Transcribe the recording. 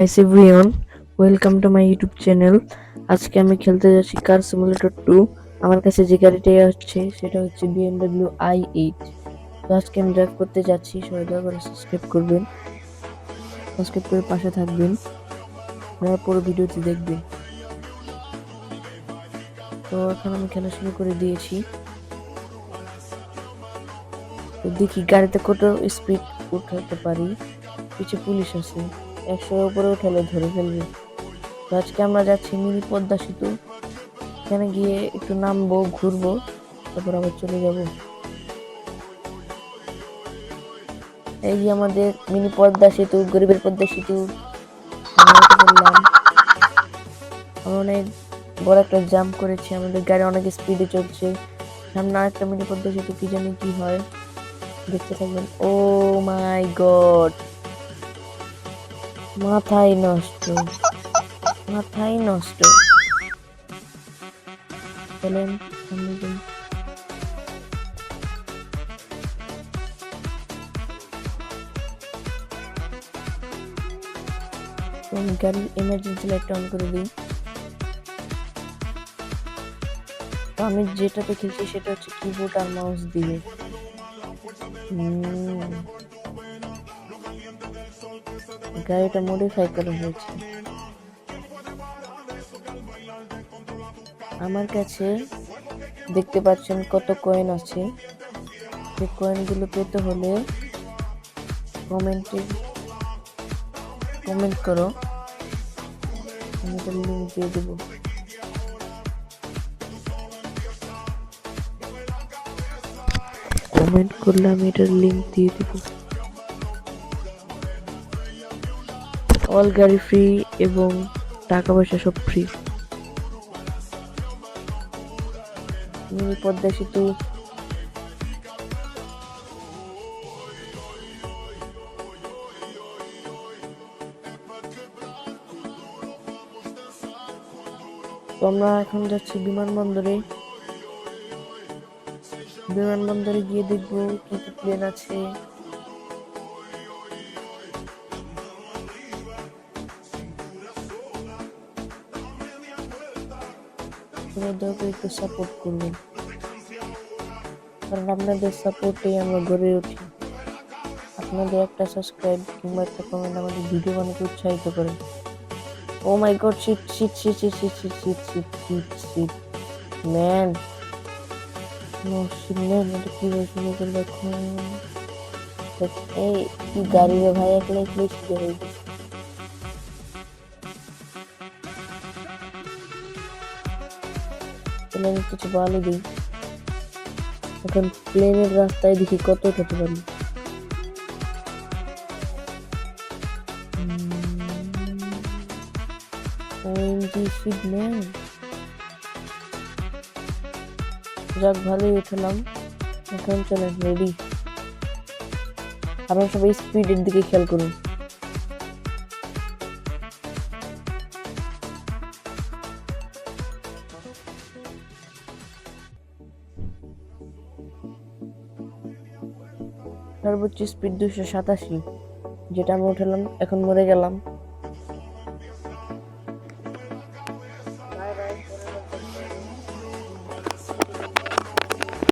Hi everyone, welcome to my YouTube channel. আজকে আমি খেলতে যাচ্ছি কার সিমুলেটর 2। আমার কাছে যে গাড়িটা আছে সেটা হচ্ছে BMW i8। তো আজকে আমি ড্রাইভ করতে যাচ্ছি। সবাই দয়া করে সাবস্ক্রাইব করবেন, সাবস্ক্রাইব করে পাশে থাকবেন, আপনারা পুরো ভিডিওটি দেখবেন। তো এখন আমি খেলা শুরু করে দিয়েছি। তো দেখি গাড়িতে কত স্পিড উঠাতে পারি। পিছে পুলিশ আছে, 100-এর উপরে উঠালে ধরে ফেলবে। তো আজকে আমরা যাচ্ছি মিনি পদ্মা সেতু। এখানে গিয়ে একটু নামবো, ঘুরবো, তারপর আবার চলে যাব। এই যে আমাদের মিনি পদ্মা সেতু, গরিবের পদ্মা সেতু। বললাম আমরা অনেক বড় একটা জাম্প করেছি, আমাদের গাড়ি অনেক স্পিডে চলছে। সামনে আরেকটা মিনি পদ্মা সেতু, কি জানি কি হয়, দেখতে থাকবেন। ও মাই গড, মাথাই নষ্ট, মাথাই নষ্ট। চলেন সামনে যাই। তো আমি গাড়ি এমার্জেন্সি লাইটটা অন করে দিই। তো আমি যেটাতে খেলছি সেটা হচ্ছে কিবোর্ড আর মাউস দিয়ে। গাড়িটা মডিফাই করা হয়েছে। আমার কাছে দেখতে পাচ্ছেন কত কয়েন আছে। সেই কয়েনগুলো পেতে হলে কমেন্ট করো, আমি তার লিঙ্ক দিয়ে দেবো। কমেন্ট করলে আমি এটার লিঙ্ক দিয়ে দেবো। অল গাড়ি ফ্রি এবং টাকা পয়সা সব ফ্রি। মিনি পদ্মা সেতু। তো আমরা এখন যাচ্ছি বিমানবন্দরে। বিমানবন্দরে গিয়ে দেখবো কি কি প্লেন আছে। দয়া করে একটু সাপোর্ট করবেন, কারণ আপনাদের সাপোর্টেই আমরা গড়ে উঠি। আপনাদের একটা সাবস্ক্রাইব কিংবা একটা কমেন্ট আমাদের ভিডিও বানাতে উৎসাহিত করে। Oh my God, shit shit shit shit shit shit shit shit shit shit man, no shit man, এটা কিভাবে শুরু করবো এখন? এই কি গাড়ি রে ভাই, একলা একলাই শিখে হয়ে গেছে। তাহলে আমি কিছু ভালো দিই। এখন প্লেনের রাস্তায় দেখি কত উঠাতে পারি। ওএমজি শিট ম্যান, যাক ভালোই উঠলাম। এখন চলেন রেডি। আপনারা সবাই স্পিডের দিকে খেয়াল করুন। সর্বোচ্চ স্পিড 287, যেটা আমি উঠালাম। এখন মরে গেলাম।